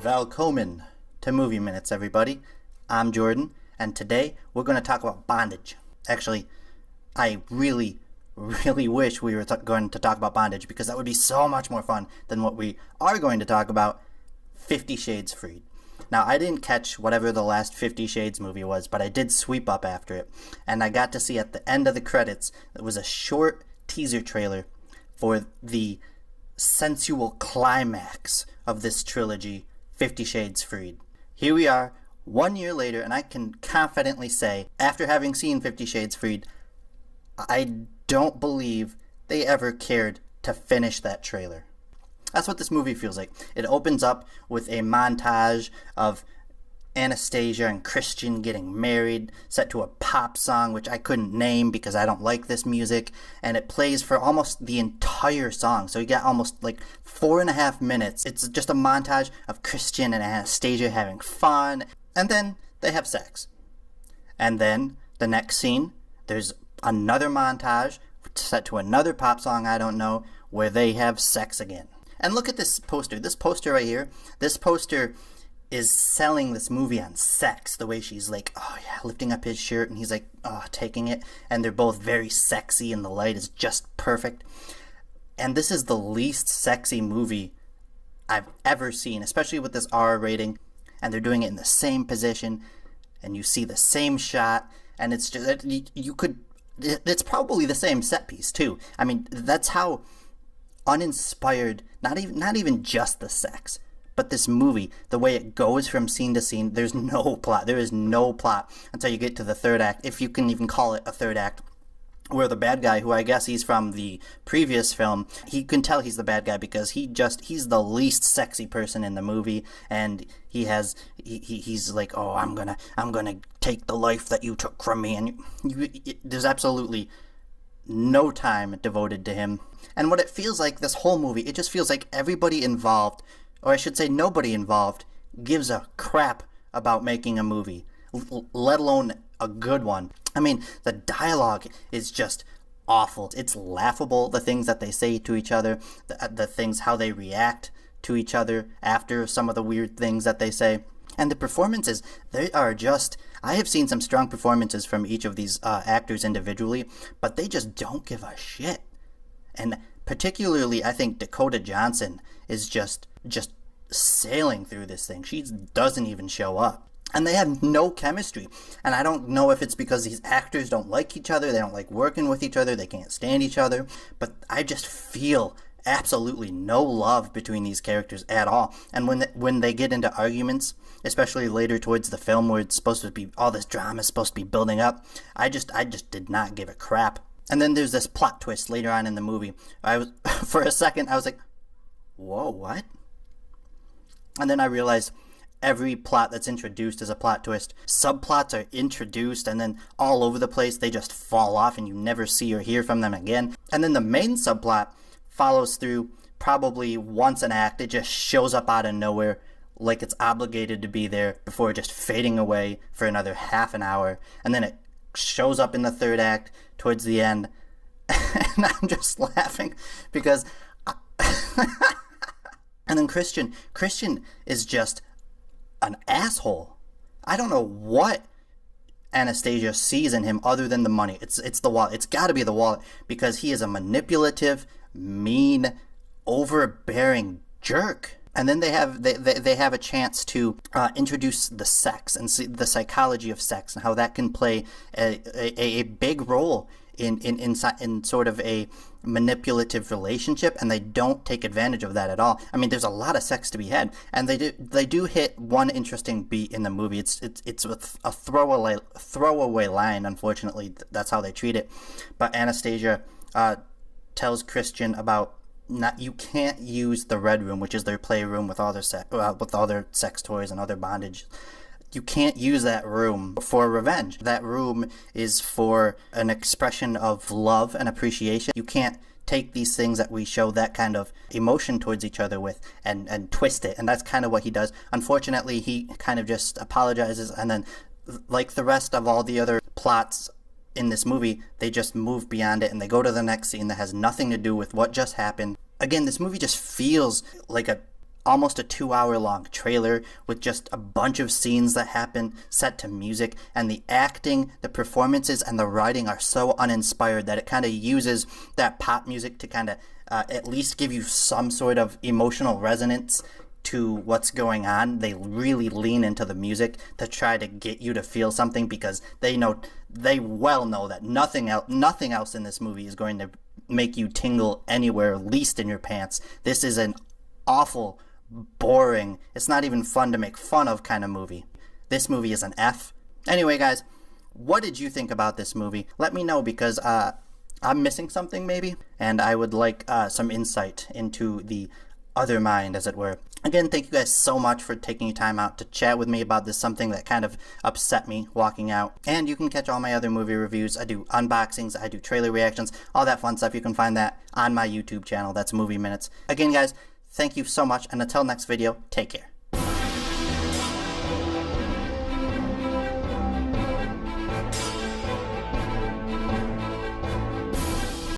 Welcome to Movie Minutes, everybody. I'm Jordan, and today we're going to talk about bondage. Actually, I really wish we were going to talk about bondage because that would be so much more fun than what we are going to talk about, 50 Shades Freed. Now, I didn't catch whatever the last 50 Shades movie was, but I did sweep up after it, and I got to see at the end of the credits, it was a short teaser trailer for the sensual climax of this trilogy, 50 Shades Freed. Here we are, 1 year later, and I can confidently say, after having seen 50 Shades Freed, I don't believe they ever cared to finish that trailer. That's what this movie feels like. It opens up with a montage of Anastasia and Christian getting married, set to a pop song, which I couldn't name because I don't like this music, and it plays for almost the entire song. So you got almost like 4.5 minutes. It's just a montage of Christian and Anastasia having fun, and then they have sex. And then the next scene, there's another montage set to another pop song I don't know, where they have sex again. And look at this poster. This poster right here, this poster is selling this movie on sex, the way she's like, oh yeah, lifting up his shirt, and he's like, oh, taking it, and they're both very sexy, and the light is just perfect. And this is the least sexy movie I've ever seen, especially with this R rating, and they're doing it in the same position, and you see the same shot, and it's just, it's probably the same set piece too. I mean, that's how uninspired, not even just the sex, but this movie, the way it goes from scene to scene, there's no plot. There is no plot until you get to the third act, if you can even call it a third act, where the bad guy, who I guess he's from the previous film, he can tell he's the bad guy because he's the least sexy person in the movie, and he's like, oh, I'm gonna take the life that you took from me, and there's absolutely no time devoted to him. And what it feels like, this whole movie, it just feels like everybody involved, or I should say nobody involved, gives a crap about making a movie, let alone a good one. I mean, the dialogue is just awful. It's laughable, the things that they say to each other, the things, how they react to each other after some of the weird things that they say. And the performances, they are just, I have seen some strong performances from each of these actors individually, but they just don't give a shit. And particularly, I think Dakota Johnson is just sailing through this thing. She doesn't even show up. And they have no chemistry. And I don't know if it's because these actors don't like each other, they don't like working with each other, they can't stand each other, but I just feel absolutely no love between these characters at all. And when they get into arguments, especially later towards the film where it's supposed to be, all this drama is supposed to be building up, I just did not give a crap. And then there's this plot twist later on in the movie. For a second, I was like, whoa, what? And then I realized every plot that's introduced is a plot twist. Subplots are introduced, and then all over the place, they just fall off, and you never see or hear from them again. And then the main subplot follows through probably once an act. It just shows up out of nowhere, like it's obligated to be there, before just fading away for another half an hour. And then it shows up in the third act towards the end, and I'm just laughing because and then Christian is just an asshole. I don't know what Anastasia sees in him other than the money. It's the wallet. It's got to be the wallet, because he is a manipulative, mean, overbearing jerk. And then they have a chance to introduce the sex and see the psychology of sex and how that can play a big role in sort of a manipulative relationship, and they don't take advantage of that at all. I mean, there's a lot of sex to be had, and they do hit one interesting beat in the movie. It's a throwaway line. Unfortunately, that's how they treat it. But Anastasia tells Christian about, you can't use the red room, which is their playroom with all their sex toys and other bondage. You can't use that room for revenge. That room is for an expression of love and appreciation. You can't take these things that we show that kind of emotion towards each other with and twist it. And that's kind of what he does. Unfortunately, he kind of just apologizes, and then, like the rest of all the other plots in this movie, they just move beyond it and they go to the next scene that has nothing to do with what just happened. Again, this movie just feels like a almost a 2-hour long trailer with just a bunch of scenes that happen set to music, and the acting, the performances, and the writing are so uninspired that it kind of uses that pop music to kind of at least give you some sort of emotional resonance to what's going on. They really lean into the music to try to get you to feel something, because they well know that nothing else in this movie is going to make you tingle anywhere, least in your pants. This is an awful, boring, it's not even fun to make fun of kind of movie. This movie is an F. Anyway, guys, what did you think about this movie? Let me know, because I'm missing something maybe, and I would like some insight into the other mind, as it were. Again, thank you guys so much for taking your time out to chat with me about this, something that kind of upset me walking out. And you can catch all my other movie reviews. I do unboxings, I do trailer reactions, all that fun stuff. You can find that on my YouTube channel. That's Movie Minutes. Again, guys, thank you so much, and until next video, take care.